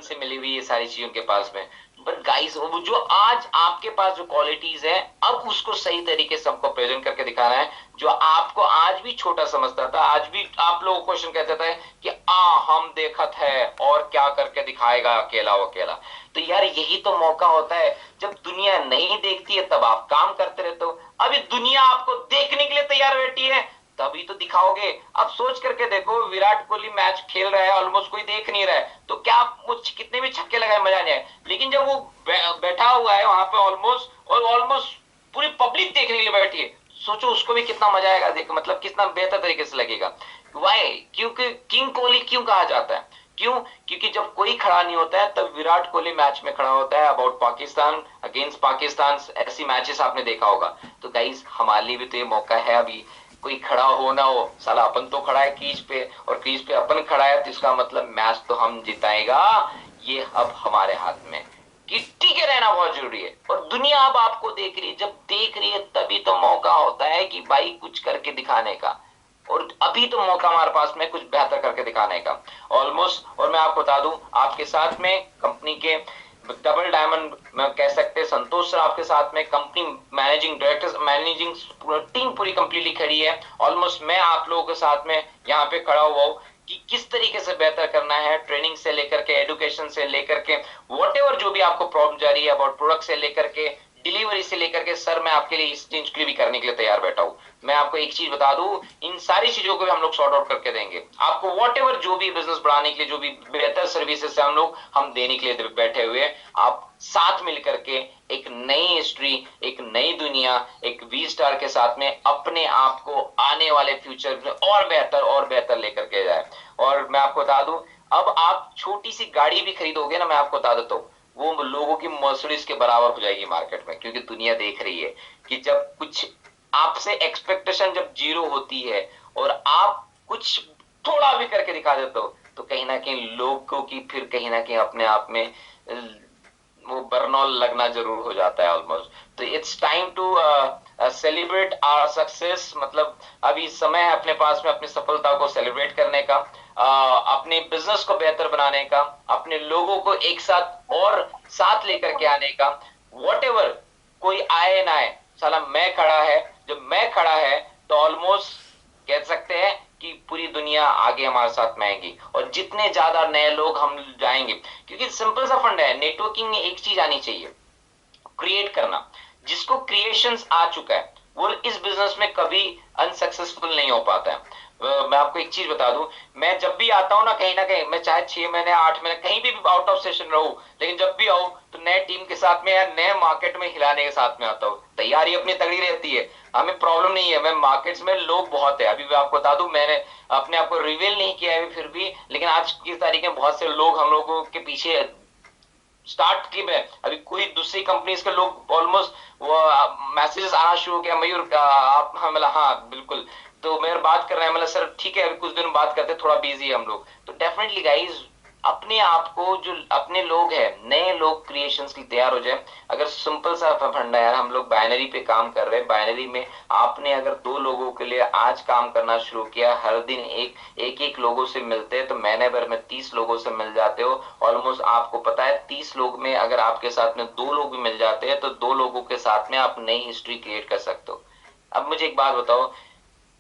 से मिली हुई ये सारी चीजें उनके पास में। बट गाइस वो जो आज आपके पास जो क्वालिटीज है, अब उसको सही तरीके से हमको प्रेजेंट करके दिखाना है। जो आपको आज भी छोटा समझता था, आज भी आप लोग क्वेश्चन कहते थे कि हम देखत है और क्या करके दिखाएगा अकेला वो अकेला। तो यार यही तो मौका होता है, जब दुनिया नहीं देखती है तब आप काम करते रहते हो। अभी दुनिया आपको देखने के लिए तैयार बैठी है, तभी तो दिखाओगे। अब सोच करके देखो, विराट कोहली मैच खेल रहा है, ऑलमोस्ट कोई देख नहीं रहा है, तो क्या वो कितने भी छक्के लगाए मजा नहीं आए, लेकिन जब वो बैठा हुआ है वहां पे ऑलमोस्ट, और ऑलमोस्ट पूरी पब्लिक देखने के लिए बैठी है, सोचो उसको भी कितना मजा आएगा, देख मतलब कितना बेहतर तरीके से लगेगा। वाई? क्योंकि किंग कोहली क्यों कहा जाता है? क्यों? क्योंकि जब कोई खड़ा नहीं होता है तब विराट कोहली मैच में खड़ा होता है। अबाउट पाकिस्तान, अगेंस्ट पाकिस्तान, ऐसी मैचेस आपने देखा होगा। तो गाइस हमारे लिए भी तो ये मौका है, अभी कोई खड़ा हो ना हो, साला अपन तो खड़ा है क्रीज पे, और क्रीज पे अपन खड़ा है तो इसका मतलब मैच तो हम जिताएगा। ये अब हमारे हाथ में कि टिके रहना बहुत जरूरी है। और दुनिया अब आपको देख रही है, जब देख रही है तभी तो मौका होता है कि भाई कुछ करके दिखाने का। और अभी तो मौका हमारे पास में कुछ बेहतर करके दिखाने का ऑलमोस्ट। और मैं आपको बता दूं, आपके साथ में कंपनी के डबल डायमंड में कह सकते हैं संतोष सर आपके साथ में, company managing director, managing team पूरी कंप्लीटली खड़ी है। ऑलमोस्ट मैं आप लोगों के साथ में यहाँ पे खड़ा हुआ हूँ कि किस तरीके से बेहतर करना है, ट्रेनिंग से लेकर के, एजुकेशन से लेकर के, वॉट जो भी आपको प्रॉब्लम जा रही है, अबाउट प्रोडक्ट से लेकर के, डिलीवरी से लेकर के, सर मैं आपके लिए इस चीज के लिए भी करने के लिए तैयार बैठा हूं। मैं आपको एक चीज बता दूं, इन सारी चीजों को भी हम लोग सॉर्ट आउट करके देंगे आपको। वॉट जो भी बिजनेस बढ़ाने के लिए जो भी बेहतर सर्विसेज है हम देने के लिए बैठे हुए हैं। आप साथ मिलकर के एक नई हिस्ट्री, एक नई दुनिया, एक वी स्टार के साथ में अपने आप को आने वाले फ्यूचर में और बेहतर लेकर के जाए। और मैं आपको बता दूं, अब आप छोटी सी गाड़ी भी खरीदोगे ना, मैं आपको बता देता हूँ, वो लोगों की मर्सिडीज के बराबर हो जाएगी मार्केट में। क्योंकि दुनिया देख रही है कि जब कुछ आपसे एक्सपेक्टेशन जब जीरो होती है और आप कुछ थोड़ा भी करके दिखा देते हो, तो कहीं ना कहीं लोगों की फिर कहीं ना कहीं अपने आप में वो बर्नॉल लगना जरूर हो जाता है ऑलमोस्ट। तो it's time to celebrate our success. मतलब अभी समय है अपने पास में अपनी सफलता को सेलिब्रेट करने का, अपने बिजनेस को बेहतर बनाने का, अपने लोगों को एक साथ और साथ लेकर के आने का। वॉट कोई आए ना आए, साला मैं खड़ा है, जब मैं खड़ा है तो ऑलमोस्ट कह सकते हैं कि पूरी दुनिया आगे हमारे साथ में आएगी। और जितने ज्यादा नए लोग हम जाएंगे, क्योंकि सिंपल सा फंड है नेटवर्किंग में, एक चीज आनी चाहिए, क्रिएट करना। जिसको क्रिएशंस आ चुका है वो इस बिजनेस में कभी अनसक्सेसफुल नहीं हो पाता है। मैं आपको एक चीज बता दूं, मैं जब भी आता हूं ना कहीं, मैं चाहे 6 महीने 8 महीने कहीं भी आउट ऑफ सेशन रहूं, लेकिन जब भी आऊं तो नए टीम के साथ में या नए मार्केट में हिलाने के साथ में आता हूं। तैयारी अपनी तगड़ी रहती है, हमें प्रॉब्लम नहीं है। मैं मार्केट्स में लोग बहुत है, अभी मैं आपको बता दूं, मैंने अपने आप को रिवील नहीं किया है फिर भी, लेकिन आज की तारीख में बहुत से लोग हम लोगों के पीछे स्टार्ट की में। अभी कोई दूसरी कंपनीज के लोग ऑलमोस्ट वो मैसेजेस आना शुरू हो गया, मयूर आप, हाँ मतलब हाँ बिल्कुल, तो मेरे बात कर रहे हैं, मतलब सर ठीक है अभी कुछ दिन बात करते, थोड़ा बिजी है हम लोग। तो डेफिनेटली गाइज अपने आप को जो अपने लोग हैं, नए लोग क्रिएशंस की तैयार हो जाए। अगर सिंपल सा फंडा यार, हम लोग बाइनरी पे काम कर रहे हैं, बाइनरी में आपने अगर 2 लोगों के लिए आज काम करना शुरू किया, हर दिन एक लोगों से मिलते हैं, तो महीने भर में 30 लोगों से मिल जाते हो ऑलमोस्ट। आपको पता है 30 लोग में अगर आपके साथ में 2 लोग भी मिल जाते हैं, तो 2 लोगों के साथ में आप नई हिस्ट्री क्रिएट कर सकते हो। अब मुझे एक बात बताओ,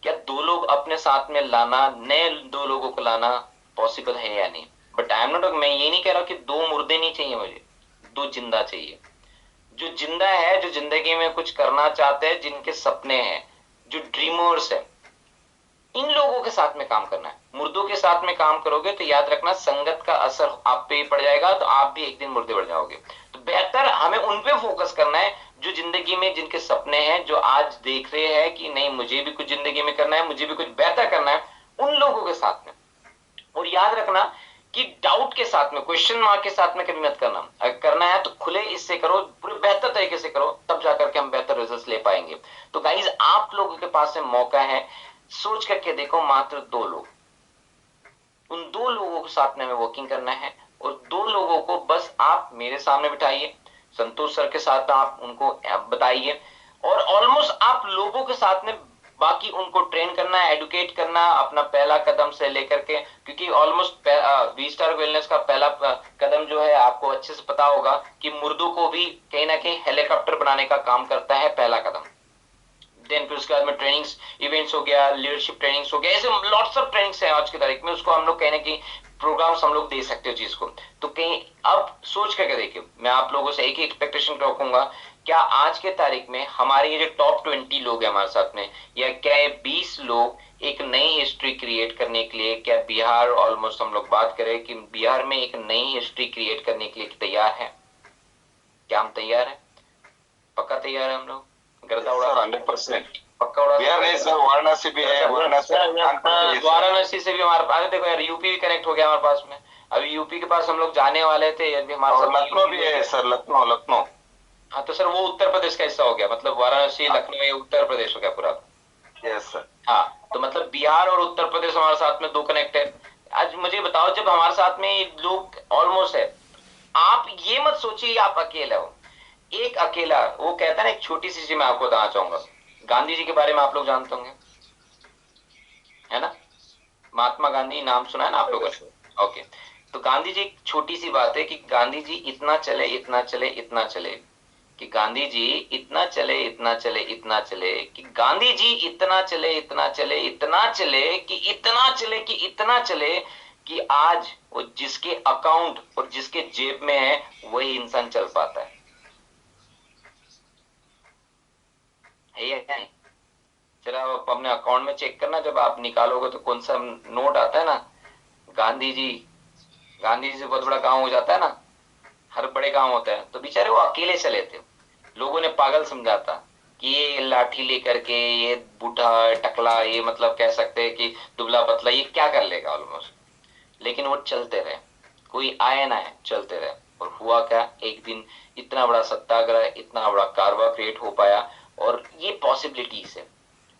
क्या 2 लोग अपने साथ में लाना, नए 2 लोगों को लाना पॉसिबल है या नहीं? बट आई एम नॉट, मैं ये नहीं कह रहा कि 2 मुर्दे नहीं चाहिए मुझे, 2 जिंदा चाहिए। जो जिंदा है, जो जिंदगी में कुछ करना चाहते हैं, जिनके सपने हैं, जो ड्रीमर्स है, इन लोगों के साथ में काम करना है। मुर्दों के साथ में काम करोगे तो याद रखना संगत का असर आप पे पड़ जाएगा, तो आप भी एक दिन मुर्दे बन जाओगे। तो बेहतर हमें उन पे फोकस करना है जो जिंदगी में, जिनके सपने हैं, जो आज देख रहे हैं कि नहीं मुझे भी कुछ जिंदगी में करना है, मुझे भी कुछ बेहतर करना है, उन लोगों के साथ में। और याद रखना कि डाउट के साथ में, क्वेश्चन मार्क के साथ में कभी मत करना। अगर करना है तो खुले इससे करो, पूरे बेहतर तरीके से करो, तब जाकर के हम बेहतर रिजल्ट ले पाएंगे। तो गाइज आप लोगों के पास में मौका है, सोच करके देखो, मात्र 2 लोग, उन 2 लोगों के साथ में हमें वर्किंग करना है। और 2 लोगों को बस आप मेरे सामने बिठाइए, संतोष सर के साथ आप उनको बताइए, और ऑलमोस्ट आप लोगों के साथ में बाकी उनको ट्रेन करना है, एडुकेट करना, अपना पहला कदम से लेकर के, क्योंकि ऑलमोस्ट वी स्टार वेलनेस का पहला कदम जो अच्छे से पता होगा कि मुर्दों को भी कहीं ना कहीं हेलीकॉप्टर बनाने का काम करता है पहला कदम। देन फिर उसके बाद में ट्रेनिंग्स इवेंट्स हो गया, लीडरशिप ट्रेनिंग्स हो गया, ऐसे लॉट्स ऑफ ट्रेनिंग्स है आज की तारीख में, उसको हम लोग कहीं ना कहीं प्रोग्राम्स हम लोग दे सकते हो चीज को। तो कहीं अब सोच करके देखिए, मैं आप लोगों से एक ही एक्सपेक्टेशन रखूंगा, क्या आज के तारीख में हमारे ये जो टॉप 20 लोग हैं हमारे साथ में, या क्या ये 20 लोग एक नई हिस्ट्री क्रिएट करने के लिए, क्या बिहार ऑलमोस्ट हम लोग बात करें कि बिहार में एक नई हिस्ट्री क्रिएट करने के लिए तैयार है? क्या हम तैयार है? पक्का तैयार है हम लोग? गर्दा उड़ा 100% पक्का उड़ा बिहार नहीं सर, वाराणसी भी है, वाराणसी से भी हमारे पास देखो यार, यूपी भी कनेक्ट हो गया हमारे पास में। अभी यूपी के पास हम लोग जाने वाले थे, अभी हमारे और साथ लखनऊ भी है सर, लखनऊ। हाँ तो सर वो उत्तर प्रदेश का हिस्सा हो गया, मतलब वाराणसी लखनऊ ये उत्तर प्रदेश हो गया पूरा। Yes sir. हाँ तो मतलब बिहार और उत्तर प्रदेश हमारे साथ में 2 कनेक्ट है। आज मुझे बताओ, जब हमारे साथ में लोग ऑलमोस्ट है, आप ये मत सोचिए आप अकेले हो। एक अकेला, वो कहता है ना, एक छोटी सी चीज मैं आपको बताना चाहूंगा। गांधी जी के बारे में आप लोग जानते होंगे, है ना? महात्मा गांधी नाम सुना है ना आप लोगों ने? ओके। तो गांधी जी, एक छोटी सी बात है कि गांधी जी इतना चले इतना चले इतना चले, कि गांधी जी इतना चले इतना चले इतना चले, कि गांधी जी इतना चले इतना चले इतना चले, कि इतना चले कि इतना चले, कि आज वो जिसके अकाउंट और जिसके जेब में है वही इंसान चल पाता है या नहीं? जरा आप अपने अकाउंट में चेक करना, जब आप निकालोगे तो कौन सा नोट आता है ना, गांधी जी, गांधी जी से बहुत बड़ा काम हो जाता है ना, हर बड़े काम होता है, तो बेचारे वो अकेले चले थे। लोगों ने पागल समझा था कि ये लाठी लेकर के, ये बूढ़ा टकला, ये मतलब कह सकते हैं कि दुबला पतला, ये क्या कर लेगा ऑलमोस्ट। लेकिन वो चलते रहे, कोई आए ना आए चलते रहे। और हुआ क्या, एक दिन इतना बड़ा सत्याग्रह, इतना बड़ा कारवा क्रिएट हो पाया, और ये पॉसिबिलिटीज है।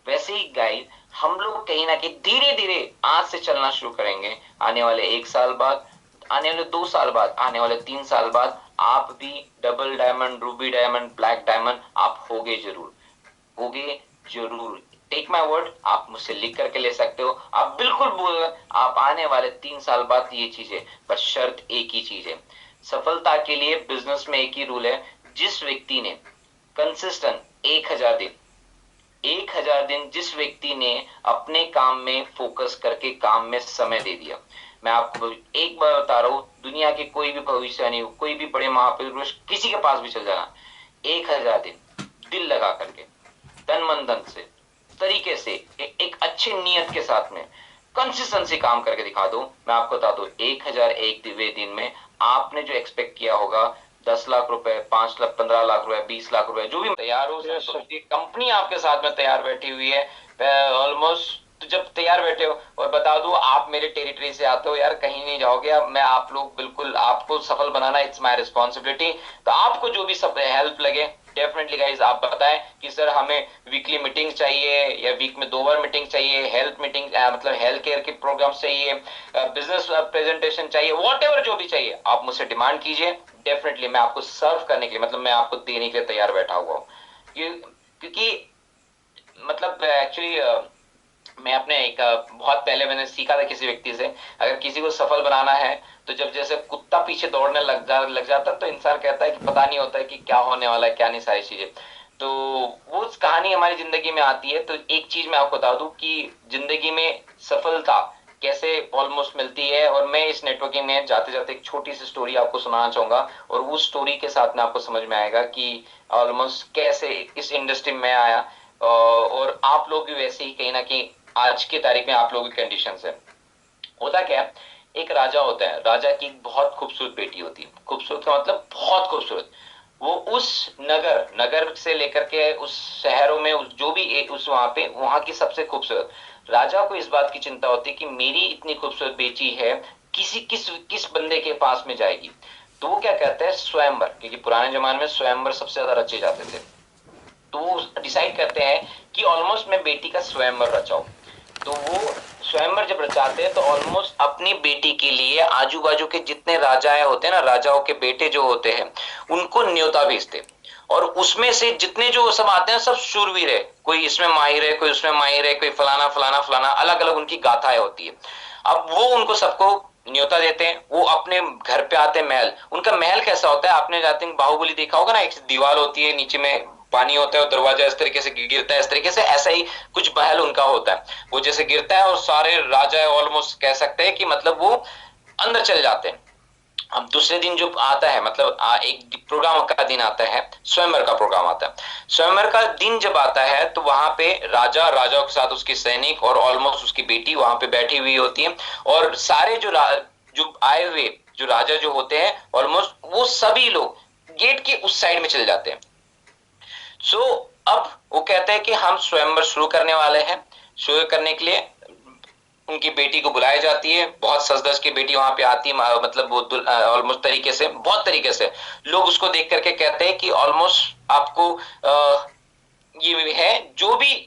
वैसे ही गाइस, हम लोग कहीं ना कहीं धीरे धीरे आज से चलना शुरू करेंगे। आने वाले 1 साल बाद, आने वाले 2 साल बाद, आने वाले 3 साल बाद, आप भी double diamond, Ruby diamond, black diamond आप होगे जरूर, होगे जरूर। टेक माय वर्ड, आप मुझसे लिख करके ले सकते हो, आप बिल्कुल बोल, आप आने वाले 3 साल बाद ये चीजें, बस शर्त एक ही चीज है। सफलता के लिए बिजनेस में एक ही रूल है, जिस व्यक्ति ने कंसिस्टेंट 1000 दिन, 1000 दिन जिस व्यक्ति ने अपने काम में फोकस करके काम में समय दे दिया, मैं आपको एक बार बता रहा हूं, दुनिया के कोई भी भविष्यवाणी, कोई भी बड़े महापुरुष किसी के पास भी चल जाना, 1000 दिन दिल लगा करके, तन मन धन से, तरीके से, एक अच्छे नियत के साथ में कंसिस्टेंसी काम करके दिखा दो, मैं आपको बता दूं 1001 दिन में आपने जो एक्सपेक्ट किया होगा, 10 लाख रुपए, 5 लाख, 15 लाख रुपए, 20 लाख रुपए, जो भी तैयार हो, कंपनी आपके साथ में तैयार बैठी हुई है ऑलमोस्ट। तो जब तैयार बैठे हो, और बता दो आप मेरे टेरिटरी से आते हो यार, कहीं नहीं जाओगे अब, मैं आप लोग बिल्कुल आपको सफल बनाना, इट्स माय रिस्पॉन्सिबिलिटी। तो आपको जो भी सब हेल्प लगे, डेफिनेटली गाइज आप बताएं कि सर हमें वीकली मीटिंग चाहिए, या वीक में 2 बार मीटिंग चाहिए, हेल्थ मीटिंग मतलब हेल्थ केयर के प्रोग्राम्स चाहिए, बिजनेस प्रेजेंटेशन चाहिए, वॉट जो भी चाहिए आप मुझसे डिमांड कीजिए। डेफिनेटली मैं आपको सर्व करने के लिए, मतलब मैं आपको देने के लिए तैयार बैठा हुआ हूँ। क्योंकि मतलब एक्चुअली मैं अपने एक बहुत पहले मैंने सीखा था किसी व्यक्ति से, अगर किसी को सफल बनाना है तो जब जैसे कुत्ता पीछे दौड़ने लग जाता, तो इंसान कहता है कि पता नहीं होता है कि क्या होने वाला है, क्या नहीं, सारी चीजें। तो वो कहानी हमारी जिंदगी में आती है। तो एक चीज मैं आपको बता दूं कि जिंदगी में सफलता कैसे ऑलमोस्ट मिलती है, और मैं इस नेटवर्किंग में जाते जाते एक छोटी सी स्टोरी आपको सुनाना चाहूंगा, और उस स्टोरी के साथ में आपको समझ में आएगा कि ऑलमोस्ट कैसे इस इंडस्ट्री में आया, और आप लोग भी वैसे ही कहीं ना कहीं आज की तारीख में आप लोगों की कंडीशन है। होता क्या है, एक राजा होता है, राजा की एक बहुत खूबसूरत बेटी होती है, खूबसूरत का मतलब बहुत खूबसूरत। वो उस नगर नगर से लेकर के उस शहरों में, उस जो भी उस वहां पे, वहां की सबसे खूबसूरत, राजा को इस बात की चिंता होती है कि मेरी इतनी खूबसूरत बेटी है, किसी किस किस बंदे के पास में जाएगी। तो वो क्या कहता है, स्वयंवर, क्योंकि पुराने जमाने में स्वयंवर सबसे ज्यादा रचे जाते थे। तो वो डिसाइड करते हैं कि ऑलमोस्ट मैं बेटी का स्वयंवर रचाऊं। तो वो स्वयंवर जब रचाते हैं, तो ऑलमोस्ट अपनी बेटी के लिए आजू बाजू के जितने राजाएं होते हैं ना, राजाओं के बेटे जो होते हैं, उनको न्योता भेजते। और उसमें से जितने जो सब आते हैं, सब शूरवीर है, कोई इसमें माहिर है, कोई उसमें माहिर है, कोई फलाना फलाना फलाना, अलग अलग उनकी गाथाएं होती है। अब वो उनको सबको न्योता देते हैं, वो अपने घर पे आते हैं। महल, उनका महल कैसा होता है, आपने आई थिंक बाहुबली देखा होगा ना, एक दीवार होती है, नीचे में पानी होता है और दरवाजा इस तरीके से गिरता है, इस तरीके से ऐसा ही कुछ महल उनका होता है। वो जैसे गिरता है और सारे राजा ऑलमोस्ट कह सकते हैं कि मतलब वो अंदर चले जाते हैं। अब दूसरे दिन जो आता है, मतलब एक प्रोग्राम का दिन आता है, स्वयंवर का प्रोग्राम आता है। स्वयंवर का दिन जब आता है तो वहां पे राजा, राजाओं के साथ उसके सैनिक और ऑलमोस्ट उसकी बेटी वहां पे बैठी हुई होती है। और सारे जो आए हुए जो राजा जो होते हैं ऑलमोस्ट वो सभी लोग गेट के उस साइड में चले जाते हैं। सो अब वो कहते हैं कि हम स्वयंवर शुरू करने वाले हैं। शुरू करने के लिए उनकी बेटी को बुलाई जाती है, बहुत सज धज के बेटी वहां पे आती है, मतलब वो ऑलमोस्ट तरीके से, बहुत तरीके से लोग उसको देख करके कहते हैं कि ऑलमोस्ट आपको ये है जो भी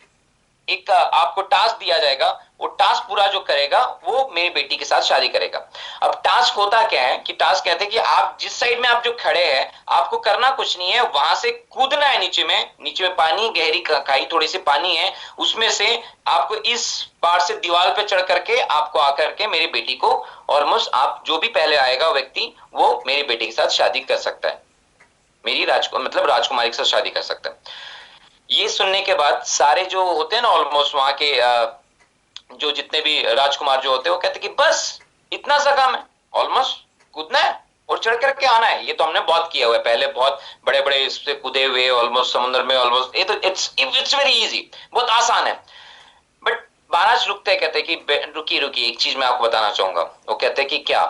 एक आपको टास्क दिया जाएगा, वो टास्क पूरा जो करेगा वो मेरी बेटी के साथ शादी करेगा। अब टास्क होता क्या है कि टास्क कहते हैं कि आप जिस साइड में आप जो खड़े हैं, आपको करना कुछ नहीं है, वहां से कूदना है नीचे में। नीचे में पानी, गहरी खाई, थोड़ी सी पानी है, उसमें से आपको इस पार से दीवार पे चढ़ करके आपको आकर के मेरी बेटी को, ऑलमोस्ट आप जो भी पहले आएगा व्यक्ति, वो मेरी बेटी के साथ शादी कर सकता है, मेरी मतलब राजकुमारी के साथ शादी कर सकता है। ये सुनने के बाद सारे जो होते हैं ना ऑलमोस्ट वहां के जो जितने भी राजकुमार जो होते हैं, वो कहते कि बस इतना सा काम है, ऑलमोस्ट कूदना है और चढ़ करके आना है। ये तो हमने बहुत किया हुआ है पहले, बहुत बड़े बड़े इससे कूदे हुए ऑलमोस्ट समुद्र में, ऑलमोस्ट ये तो इट्स वेरी इजी, बहुत आसान है। बट महाराज रुकते कहते कि रुकी रुकी, एक चीज मैं आपको बताना चाहूंगा। वो कहते कि क्या,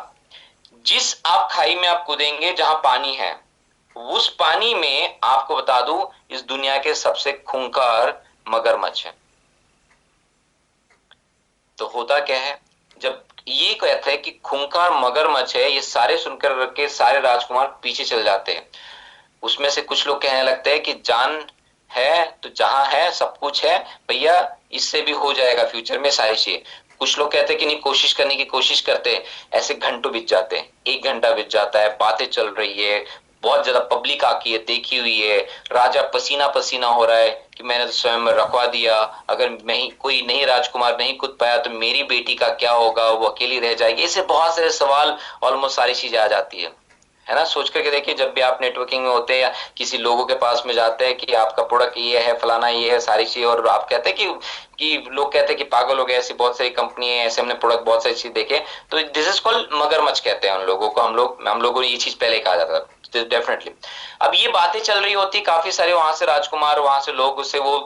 जिस आप खाई में आप कूदेंगे जहां पानी है, उस पानी में आपको बता दूं इस दुनिया के सबसे खूंखार मगरमच्छ है। तो होता क्या है, जब ये कहते हैं कि खूंखार मगरमच्छ है, ये सारे सुनकर के सारे राजकुमार पीछे चल जाते हैं। उसमें से कुछ लोग कहने लगते हैं कि जान है तो जहां है सब कुछ है भैया, इससे भी हो जाएगा फ्यूचर में सारी चीजें। कुछ लोग कहते हैं कि नहीं, कोशिश करने की कोशिश करते हैं। ऐसे घंटों बीत जाते हैं, 1 घंटा बीत जाता है, बातें चल रही है, बहुत ज्यादा पब्लिक आकी है, देखी हुई है। राजा पसीना पसीना हो रहा है कि मैंने तो स्वयं में रखवा दिया, अगर नहीं कोई नहीं राजकुमार नहीं कूद पाया तो मेरी बेटी का क्या होगा, वो अकेली रह जाएगी। ऐसे बहुत सारे सवाल, ऑलमोस्ट सारी चीजें आ जाती है ना। सोच करके देखिए, जब भी आप नेटवर्किंग में होते हैं या किसी लोगों के पास में जाते हैं कि आपका प्रोडक्ट ये है, फलाना ये है, सारी चीज, और आप कहते हैं कि लोग कहते हैं कि पागल हो गए, ऐसी बहुत सारी कंपनी है, ऐसे हमने प्रोडक्ट बहुत सारी चीज देखे, तो दिस इज कॉल्ड मगरमच्छ कहते हैं उन लोगों को। हम लोगों ने ये चीज पहले कहा जाता था डेफिनेटली। अब ये बातें चल रही होती, काफी सारे वहां से राजकुमार, वहां से लोग, उससे वो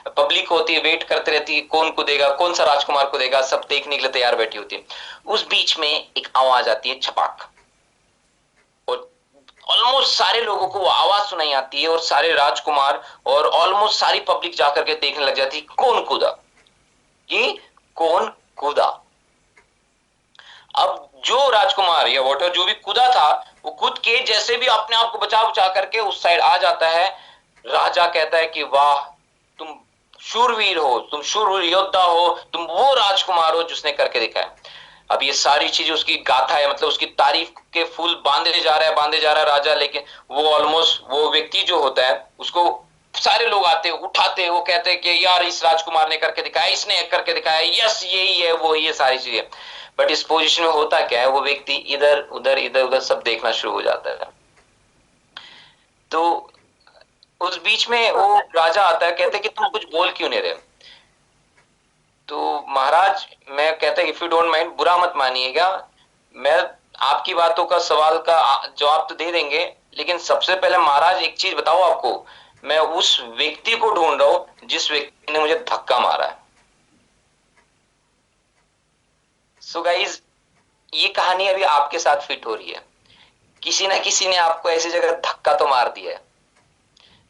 पब्लिक होती है, वेट करते रहती है कौन कूदेगा, कौन सा राजकुमार कूदेगा, सब देखने के लिए तैयार बैठी होती है। उस बीच में एक आवाज आती है, छपाक, और ऑलमोस्ट सारे लोगों को वो आवाज सुनाई आती है, और सारे राजकुमार और ऑलमोस्ट सारी पब्लिक जाकर के देखने लग जाती है कौन कूदा, कि कौन कूदा। अब जो राजकुमार या वोटर जो भी कूदा था, वो कूद के जैसे भी अपने आप को बचा बचा करके उस साइड आ जाता है। राजा कहता है कि वाह, तुम शूरवीर हो, तुम शूरवीर योद्धा हो, तुम वो राजकुमार हो जिसने करके दिखाया। अब ये सारी चीजें उसकी गाथा है, मतलब उसकी तारीफ के फूल बांधे जा रहा है, बांधे जा रहा है राजा। लेकिन वो ऑलमोस्ट वो व्यक्ति जो होता है, उसको सारे लोग आते उठाते, वो कहते हैं कि यार इस राजकुमार ने करके दिखाया, इसने करके दिखाया, यस यही है वो, ये सारी चीजें। बट इस पोजीशन में होता क्या है, वो व्यक्ति इधर उधर सब देखना शुरू हो जाता है। तो उस बीच में वो राजा आता है, कहते कि तुम कुछ बोल क्यों नहीं रहे। तो महाराज, मैं कहता इफ यू डोंट माइंड, बुरा मत मानिएगा, मैं आपकी बातों का सवाल का जवाब तो दे देंगे, लेकिन सबसे पहले महाराज एक चीज बताओ आपको, मैं उस व्यक्ति को ढूंढ रहा हूं जिस व्यक्ति ने मुझे धक्का मारा है। सो गाइज, ये कहानी अभी आपके साथ फिट हो रही है। किसी ना किसी ने आपको ऐसी जगह धक्का तो मार दिया है।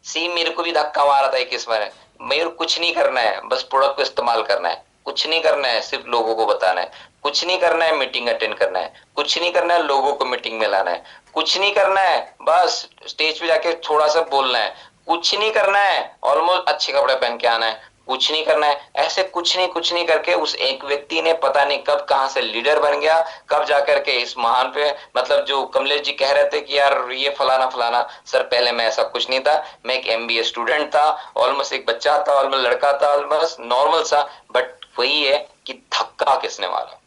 सेम मेरे को भी धक्का मारा था 21 बार। मेरे को कुछ नहीं करना है, बस प्रोडक्ट को इस्तेमाल करना है, कुछ नहीं करना है, सिर्फ लोगों को बताना है, कुछ नहीं करना है, मीटिंग अटेंड करना है, कुछ नहीं करना है, लोगों को मीटिंग में लाना है, कुछ नहीं करना है, बस स्टेज पे जाके थोड़ा सा बोलना है, कुछ नहीं करना है, ऑलमोस्ट अच्छे कपड़े पहन के आना है, कुछ नहीं करना है। ऐसे कुछ नहीं करके उस एक व्यक्ति ने पता नहीं कब कहां से लीडर बन गया, कब जाकर के इस महान पे, मतलब जो कमलेश जी कह रहे थे कि यार ये फलाना फलाना, सर पहले मैं ऐसा कुछ नहीं था, मैं एक एमबीए स्टूडेंट था, ऑलमोस्ट एक बच्चा था, ऑलमोस्ट लड़का था, ऑलमोस्ट नॉर्मल सा। बट वही है कि धक्का किसने मारा।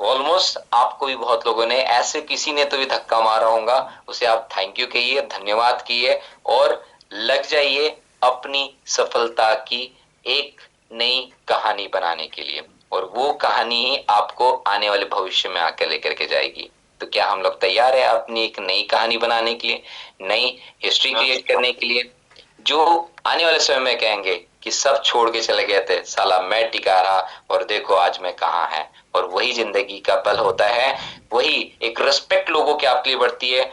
ऑलमोस्ट आपको भी बहुत लोगों ने ऐसे किसी ने तो भी धक्का मारा होगा, उसे आप थैंक यू कहिए, धन्यवाद कहिए और लग जाइए अपनी सफलता की एक नई कहानी बनाने के लिए, और वो कहानी ही आपको आने वाले भविष्य में आकर लेकर के जाएगी। तो क्या हम लोग तैयार है अपनी एक नई कहानी बनाने के लिए, नई हिस्ट्री क्रिएट करने के लिए, जो आने वाले समय में कहेंगे कि सब छोड़ के चले गए थे, साला मैं टिका रहा और देखो आज मैं कहाँ है। और वही जिंदगी का बल होता है, वही एक रिस्पेक्ट लोगों की आपके लिए बढ़ती है,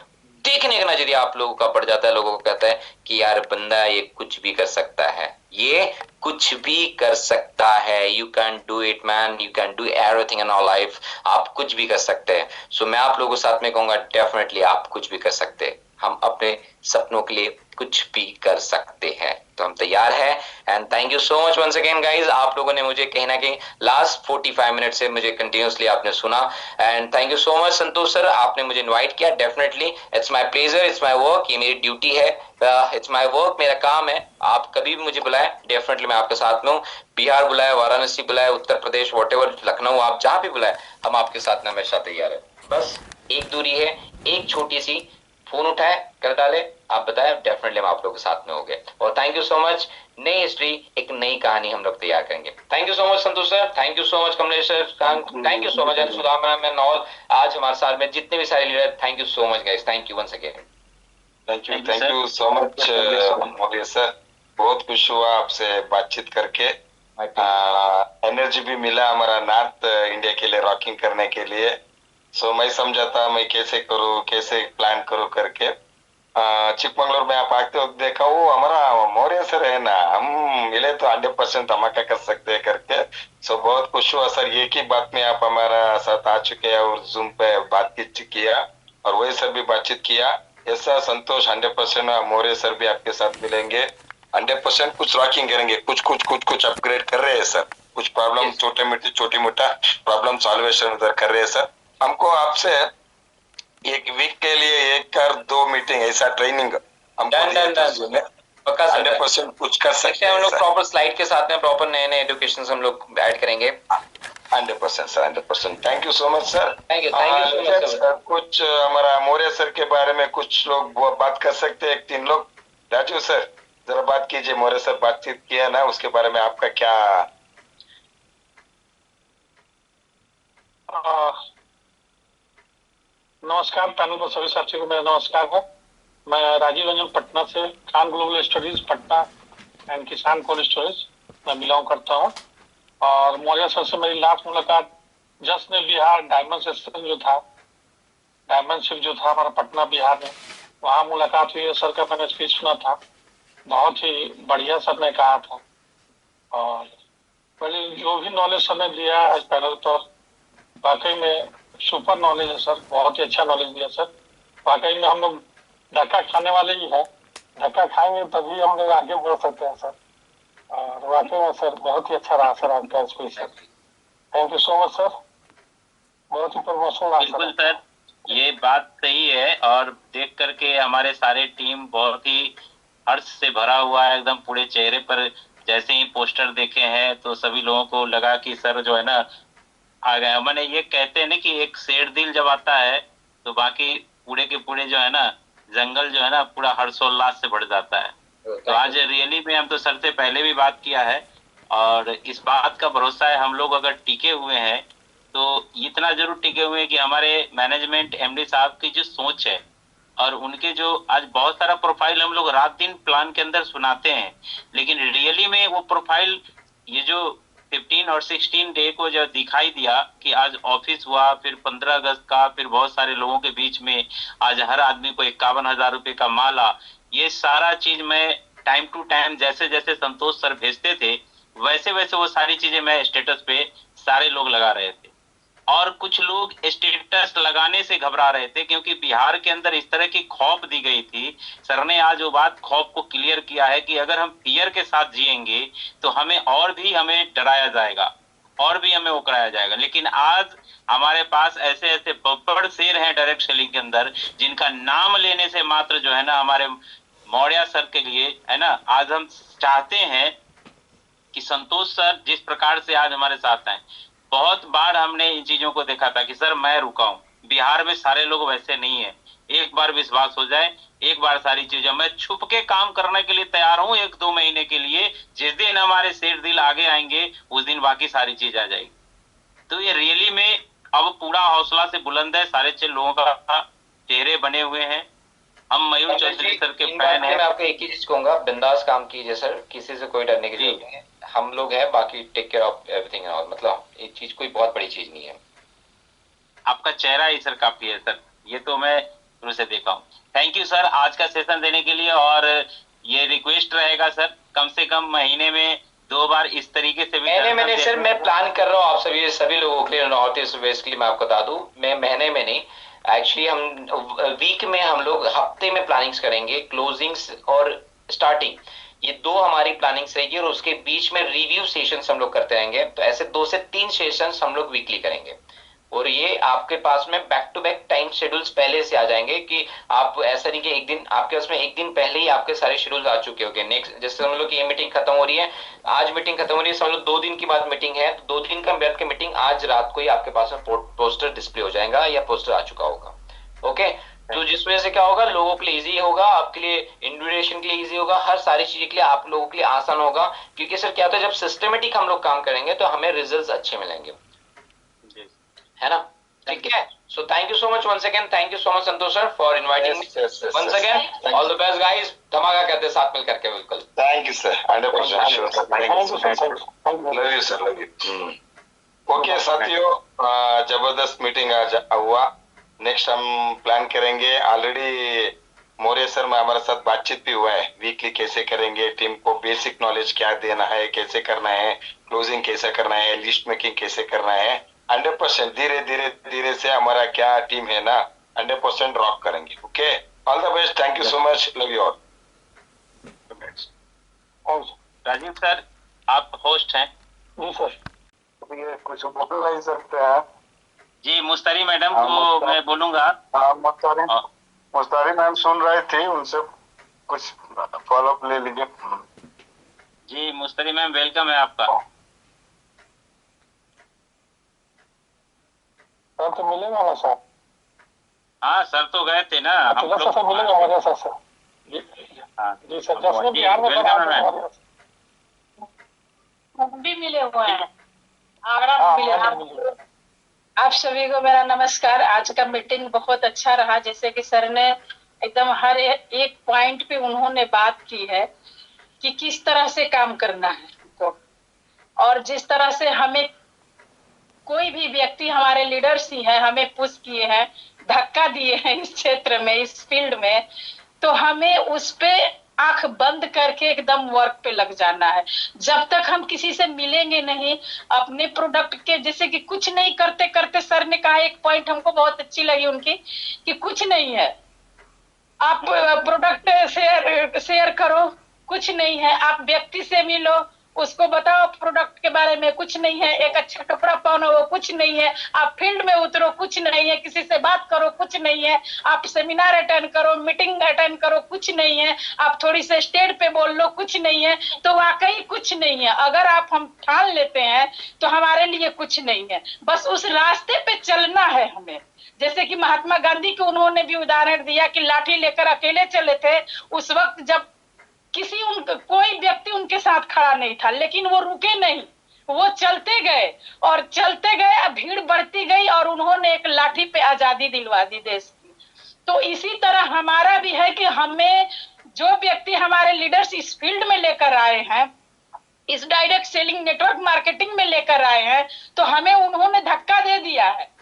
देखने का नजरिया आप लोगों का बढ़ जाता है, लोगों को कहता है कि यार बंदा ये कुछ भी कर सकता है, ये कुछ भी कर सकता है, you can do it man, you can do everything in our life, आप कुछ भी कर सकते हैं। सो मैं आप लोगों के साथ में कहूंगा डेफिनेटली आप कुछ भी कर सकते हैं, हम अपने सपनों के लिए कुछ भी कर सकते हैं, तो हम तैयार हैं। And thank you so much once again guys, आप लोगों ने मुझे कहीं ना कहीं लास्ट 45 मिनट से मुझे कंटिन्यूअसली आपने सुना, and thank you so much Santosh sir, आपने मुझे इनवाइट किया। Definitely it's my pleasure, it's my work, ये मेरी ड्यूटी है, इट्स माय वर्क, मेरा काम है। आप कभी भी मुझे बुलाएं, डेफिनेटली मैं आपके साथ में हूँ। बिहार बुलाए, वाराणसी बुलाए, उत्तर प्रदेश, वॉटेवर, लखनऊ, आप जहां भी बुलाए, हम आपके साथ में हमेशा तैयार है। बस एक दूरी है, एक छोटी सी, फोन उठाए कर डाले, आप बताएं, डेफिनेटली हम आप लोगों के साथ में हो गए। और थैंक यू सो मच, नई हिस्ट्री, एक नई कहानी हम लोग तैयार करेंगे। Thank you so much Santosh sir, thank you so much Kamlesh sir, thank you so much Sudama ma'am और आज हमारे साथ में जितने भी सारे leader, thank you so much guys, thank you once again. Thank you so much Maurya sir, बहुत खुश हुआ आपसे बातचीत करके। एनर्जी भी मिला हमारा नॉर्थ इंडिया के लिए रॉकिंग करने के लिए। सो मैं समझा था मैं कैसे करूँ, कैसे प्लान करूँ करके। चिकमंगलूर में आप आते वक्त देखा वो हमारा मौर्य सर है ना, हम मिले तो 100% धमाका कर सकते हैं करके। सो बहुत खुश हुआ सर, एक ही बात में आप हमारा साथ आ चुके हैं और जूम पे बातचीत किया और वही सर भी बातचीत किया। ऐसा संतोष 100% मौर्य सर भी आपके साथ मिलेंगे, 100% कुछ रॉकिंग करेंगे, कुछ अपग्रेड कर रहे हैं सर, कुछ प्रॉब्लम छोटी मोटा प्रॉब्लम सॉल्वेशन उधर कर रहे हैं सर। हमको आपसे एक वीक के लिए एक कर दो मीटिंग ऐसा ट्रेनिंग हमको दिए तो उसमें पक्का सर 100% कुछ कर सकते हम हैं लोग सर। प्रॉपर स्लाइड के साथ में प्रॉपर नए नए एजुकेशन हम लोग ऐड करेंगे। 100% sir, 100%। Thank you so much sir. Thank you so much sir. कुछ हमारा मौर्य सर के बारे में कुछ लोग बात कर सकते हैं, एक तीन लोग। राजू सर जरा बात कीजिए, मौर्य सर बातचीत किया ना, उसके बारे में आपका क्या? नमस्कार पैनल पर सभी साथियों को मेरा नमस्कार है। मैं राजीव रंजन पटना से Khan global studies Patna and किसान कोल्ड स्टोरेज में बिलोंग करता हूँ। और मौर्य सर से मेरी लास्ट मुलाकात जश्न बिहार डायमंड सेशन जो था, डायमंड शिप जो था हमारा पटना बिहार में, वहाँ मुलाकात हुई है। सर का मैंने स्पीच सुना था, बहुत ही बढ़िया सर ने कहा था। और पहले जो भी नॉलेज सर ने दिया आज पैनल पर, वाकई में सुपर नॉलेज है सर, बहुत ही अच्छा नॉलेज दिया सर। वाकई में हम लोग धक्का खाने वाले ही हैं, धक्का खाएंगे तभी हम लोग आगे बढ़ सकते हैं सर। और वाकई में सर बहुत ही अच्छा रहा सर आपका speech sir. Thank you so much sir, बहुत ही प्रमोशनल। बिल्कुल सर, ये बात सही है और देख करके हमारे सारे टीम बहुत ही हर्ष से भरा हुआ है एकदम पूरे चेहरे पर। जैसे ही पोस्टर देखे हैं तो सभी लोगों को लगा कि सर जो है ना आ गए। मैंने ये कहते हैं ना कि एक शेर दिल जब आता है तो बाकी पूरे के पूरे जो है ना जंगल जो है ना पूरा हर्षोल्लास से भर जाता है। तो आज रियली में हम तो सर से पहले भी बात किया है और इस बात का भरोसा है हम लोग अगर टिके हुए हैं तो इतना जरूर टिके हुए हैं कि हमारे मैनेजमेंट एमडी साहब की जो सोच है और उनके जो आज बहुत सारा प्रोफाइल हम लोग रात दिन प्लान के अंदर सुनाते हैं, लेकिन रियली में वो प्रोफाइल ये जो 15 और 16 डे को जब दिखाई दिया कि आज ऑफिस हुआ, फिर 15 अगस्त का, फिर बहुत सारे लोगों के बीच में आज हर आदमी को 51,000 रुपए का माला, ये सारा चीज मैं टाइम टू टाइम जैसे जैसे संतोष सर भेजते थे वैसे वैसे वो सारी चीजें मैं स्टेटस पे सारे लोग लगा रहे थे। और कुछ लोग स्टेटस लगाने से घबरा रहे थे क्योंकि बिहार के अंदर इस तरह की खौफ दी गई थी। सर ने आज वो बात खौफ को क्लियर किया है कि अगर हम फियर के साथ जिएंगे तो हमें डराया जाएगा और भी हमें वो कराया जाएगा। लेकिन आज हमारे पास ऐसे ऐसे बब्बर शेर हैं डायरेक्ट सेलिंग के अंदर जिनका नाम लेने से मात्र जो है ना हमारे मौर्य सर के लिए है ना, आज हम चाहते हैं कि संतोष सर जिस प्रकार से आज हमारे साथ हैं बहुत बार हमने इन चीजों को देखा था कि सर मैं रुका हूँ, बिहार में सारे लोग वैसे नहीं है। एक बार विश्वास हो जाए, एक बार सारी चीजें, मैं छुप के काम करने के लिए तैयार हूँ 1-2 महीने के लिए। जिस दिन हमारे सेठ दिल आगे आएंगे उस दिन बाकी सारी चीज आ जाएगी। तो ये रियली में अब पूरा हौसला से बुलंद है, सारे लोगों का चेहरे बने हुए हैं। हम मयूर चौधरी सर के फैन हैं। मैं आपको एक ही चीज कहूंगा, बिंदास काम कीजिए सर, किसी से कोई डरने की जरूरत नहीं है। हम लोग हैं, बाकी टेक केयर ऑफ एवरीथिंग। और मतलब एक चीज कोई बहुत बड़ी चीज नहीं है। आपका चेहरा ही सर काफी है सर, ये तो मैं शुरू से देखा हूँ। थैंक यू सर आज का सेशन देने के लिए। और ये रिक्वेस्ट रहेगा सर, कम से कम महीने में 2 बार इस तरीके से मैंने सर मैं प्लान कर रहा हूँ आप सभी लोगों के लिए, नॉर्थ ईस्ट वेस्ट के लिए। मैं आपको बता दूं, मैं महीने में नहीं, एक्चुअली हम वीक में, हम लोग हफ्ते में प्लानिंग्स करेंगे, क्लोजिंग्स और स्टार्टिंग, ये 2 हमारी प्लानिंग्स रहेगी। और उसके बीच में रिव्यू सेशंस हम लोग करते रहेंगे। तो ऐसे 2 से 3 सेशंस हम लोग वीकली करेंगे। और ये आपके पास में back to back time schedules पहले से आ जाएंगे, कि आप ऐसा नहीं कि एक दिन आपके पास में, एक दिन पहले ही आपके सारे शेड्यूल्स आ चुके होंगे। नेक्स्ट जैसे समझ लो कि ये मीटिंग खत्म हो रही है, आज मीटिंग खत्म हो रही है, समझ लो 2 दिन की बाद मीटिंग है, तो 2 दिन का बैठ के मीटिंग आज रात को ही आपके पास में पोस्टर डिस्प्ले हो जाएगा या पोस्टर आ चुका होगा। ओके, तो जिस वजह से क्या होगा, लोगों के लिए इजी होगा, आपके लिए इंडिविजुएशन के लिए इजी होगा, हर सारी चीजें के लिए आप लोगों के लिए आसान होगा। क्योंकि सर क्या होता है, जब सिस्टमेटिक हम लोग काम करेंगे तो हमें रिजल्ट्स अच्छे मिलेंगे, है ना? ठीक है। So thank you so much once again. Thank you so much Santosh sir for inviting me. Once again, all the best guys. धमाका करते हैं साथ मिल करके, बिल्कुल। Thank you sir. 100% sure. Thank you sir. Love you sir. Love you. Okay साथियों, जबरदस्त meeting आज हुआ। नेक्स्ट हम प्लान करेंगे। ऑलरेडी मौर्य सर में हमारे साथ बातचीत भी हुआ है, वीकली कैसे करेंगे, टीम को बेसिक नॉलेज क्या देना है, कैसे करना है, क्लोजिंग कैसे करना है, लिस्ट मेकिंग कैसे करना है। 100% धीरे धीरे धीरे से हमारा क्या टीम है ना, 100% रॉक करेंगे। Okay, all the best. Thank you so much. Love you all. Rajiv sir आप होस्ट हैं? जी सर, ये कुछ बोल नहीं सकते हैं जी। मुस्तरी मैडम को मैं बोलूंगा। मुस्तारी मैम सुन रही थी, उनसे कुछ फॉलोअप ले लीजिए। जी मुस्तरी मैम, वेलकम है आपका। सर तो मिलेगा ना सर? हाँ सर तो गए थे ना हम लोग। सर मिलेगा मौर्य सर से? जी सर, जैसे बिहार में भी मिले हुए हैं, आगरा में मिले। आप सभी को मेरा नमस्कार। आज का मीटिंग बहुत अच्छा रहा। जैसे कि सर ने एकदम हर एक पॉइंट पे उन्होंने बात की है कि किस तरह से काम करना है तो, और जिस तरह से हमें कोई भी व्यक्ति, हमारे लीडर्स ही हैं, हमें पुश किए हैं, धक्का दिए हैं इस क्षेत्र में, इस फील्ड में, तो हमें उस पे आंख बंद करके एकदम वर्क पे लग जाना है। जब तक हम किसी से मिलेंगे नहीं, अपने प्रोडक्ट के, जैसे कि कुछ नहीं करते करते, सर ने कहा एक पॉइंट हमको बहुत अच्छी लगी उनकी, कि कुछ नहीं है, आप प्रोडक्ट शेयर करो, कुछ नहीं है, आप व्यक्ति से मिलो, उसको बताओ प्रोडक्ट के बारे में, कुछ नहीं है, एक अच्छा कपड़ा पहनो, वो कुछ नहीं है, आप फील्ड में उतरो, कुछ नहीं है, किसी से बात करो, कुछ नहीं है, आप सेमिनार अटेंड करो, मीटिंग अटेंड करो, कुछ नहीं है, आप थोड़ी से स्टेज पे बोल लो, कुछ नहीं है। तो वाकई कुछ नहीं है। अगर आप हम ठान लेते हैं तो हमारे लिए कुछ नहीं है, बस उस रास्ते पे चलना है हमें। जैसे कि महात्मा गांधी को उन्होंने भी उदाहरण दिया कि लाठी लेकर अकेले चले थे, उस वक्त जब कोई व्यक्ति उनके साथ खड़ा नहीं था, लेकिन वो रुके नहीं, वो चलते गए और चलते गए, अब भीड़ बढ़ती गई और उन्होंने एक लाठी पे आजादी दिलवा दी देश की। तो इसी तरह हमारा भी है कि हमें जो व्यक्ति हमारे लीडर्स इस फील्ड में लेकर आए हैं, इस डायरेक्ट सेलिंग नेटवर्क मार्केटिंग में लेकर आए हैं, तो हमें उन्होंने धक्का दे दिया है।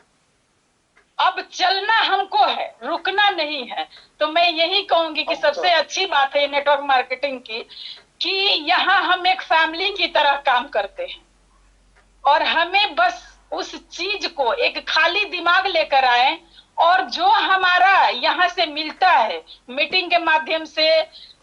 अब चलना हमको है, रुकना नहीं है। तो मैं यही कहूंगी कि सबसे अच्छी बात है नेटवर्क मार्केटिंग की, कि यहाँ हम एक फैमिली की तरह काम करते हैं, और हमें बस उस चीज को एक खाली दिमाग लेकर आए, और जो हमारा यहाँ से मिलता है, मीटिंग के माध्यम से,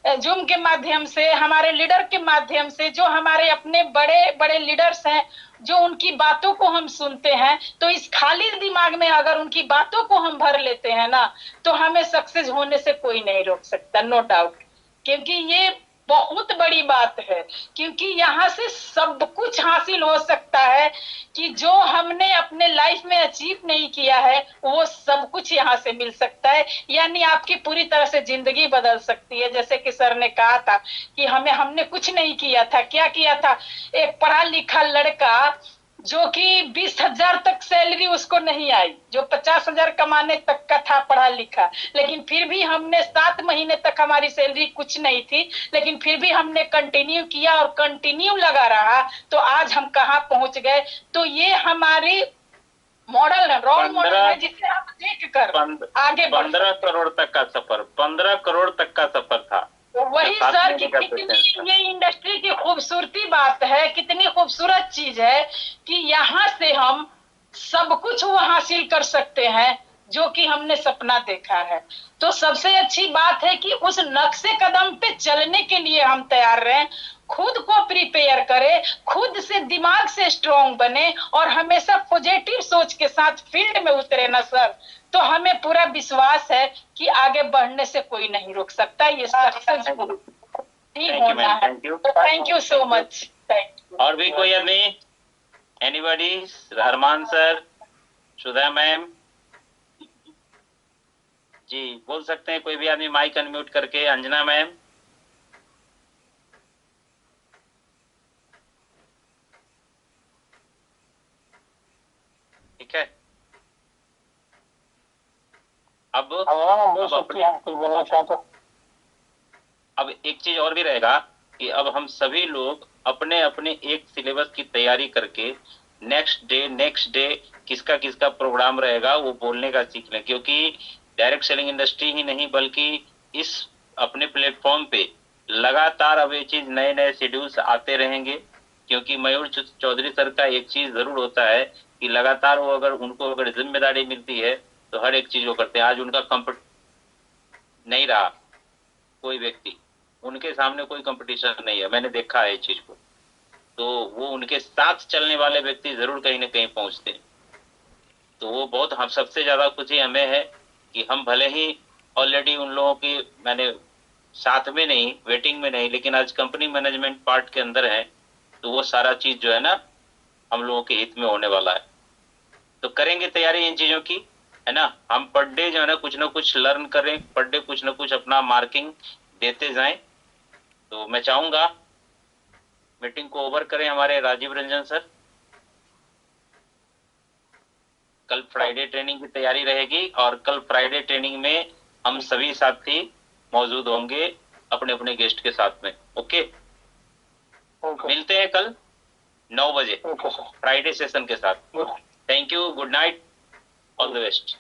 जूम के माध्यम से, हमारे लीडर के माध्यम से, जो हमारे अपने बड़े बड़े लीडर्स हैं, जो उनकी बातों को हम सुनते हैं, तो इस खाली दिमाग में अगर उनकी बातों को हम भर लेते हैं ना, तो हमें सक्सेस होने से कोई नहीं रोक सकता, नो डाउट। क्योंकि ये बहुत बड़ी बात है, क्योंकि यहाँ से सब कुछ हासिल हो सकता है कि जो हमने अपने लाइफ में अचीव नहीं किया है वो सब कुछ यहाँ से मिल सकता है। यानी आपकी पूरी तरह से जिंदगी बदल सकती है। जैसे कि सर ने कहा था कि हमने कुछ नहीं किया था, क्या किया था? एक पढ़ा लिखा लड़का जो कि 20,000 तक सैलरी उसको नहीं आई, जो 50,000 कमाने तक का था पढ़ा लिखा, लेकिन फिर भी हमने 7 महीने तक हमारी सैलरी कुछ नहीं थी, लेकिन फिर भी हमने कंटिन्यू किया और कंटिन्यू लगा रहा, तो आज हम कहाँ पहुंच गए। तो ये हमारी मॉडल है, रोल मॉडल है, जिसे हम देख कर आगे 15 करोड़ तक का सफर, 15 करोड़ तक का सफर था। वही सर कि कितनी ये इंडस्ट्री की खूबसूरती बात है, कितनी खूबसूरत चीज है कि यहाँ से हम सब कुछ वो हासिल कर सकते हैं जो कि हमने सपना देखा है। तो सबसे अच्छी बात है कि उस नक्शे कदम पे चलने के लिए हम तैयार रहें, खुद को प्रिपेयर करें, खुद से दिमाग से स्ट्रांग बने और हमेशा पॉजिटिव सोच के साथ फील्ड में उतरे ना सर। तो हमें पूरा विश्वास है कि आगे बढ़ने से कोई नहीं रोक सकता। ये सक्सेसफुल ही होना है। Thank you so much. और भी कोई आदमी? एनीबॉडी? अरमान सर, सुधा मैम जी बोल सकते हैं, कोई भी आदमी माइक अनम्यूट करके। अंजना मैम, ठीक है। अब अब एक चीज और भी रहेगा कि अब हम सभी लोग अपने अपने एक सिलेबस की तैयारी करके नेक्स्ट डे किसका किसका प्रोग्राम रहेगा वो बोलने का सीख लें, क्योंकि डायरेक्ट सेलिंग इंडस्ट्री ही नहीं बल्कि इस अपने प्लेटफॉर्म पे लगातार अब ये चीज नए नए शेड्यूल्स आते रहेंगे। क्योंकि मयूर चौधरी सर का एक चीज जरूर होता है कि लगातार वो उनको अगर जिम्मेदारी मिलती है तो हर एक चीज वो करते हैं। आज उनका नहीं रहा कोई व्यक्ति, उनके सामने कोई कंपटीशन नहीं है, मैंने देखा है इस चीज को। तो वो उनके साथ चलने वाले व्यक्ति जरूर कहीं ना कहीं पहुंचते हैं। तो वो बहुत हम सबसे ज्यादा खुशी हमें है कि हम भले ही ऑलरेडी उन लोगों की मैंने साथ में नहीं, वेटिंग में नहीं, लेकिन आज कंपनी मैनेजमेंट पार्ट के अंदर है, तो वो सारा चीज जो है ना हम लोगों के हित में होने वाला है। तो करेंगे तैयारी इन चीजों की, है ना। हम पर डे जो है ना कुछ लर्न करें, पर डे कुछ ना कुछ अपना मार्किंग देते जाएं। तो मैं चाहूंगा मीटिंग को ओवर करें हमारे राजीव रंजन सर। कल फ्राइडे ट्रेनिंग की तैयारी रहेगी और कल फ्राइडे ट्रेनिंग में हम सभी साथी मौजूद होंगे अपने अपने गेस्ट के साथ में। ओके, मिलते हैं कल 9 बजे फ्राइडे सेशन के साथ। Thank you, good night, all the best.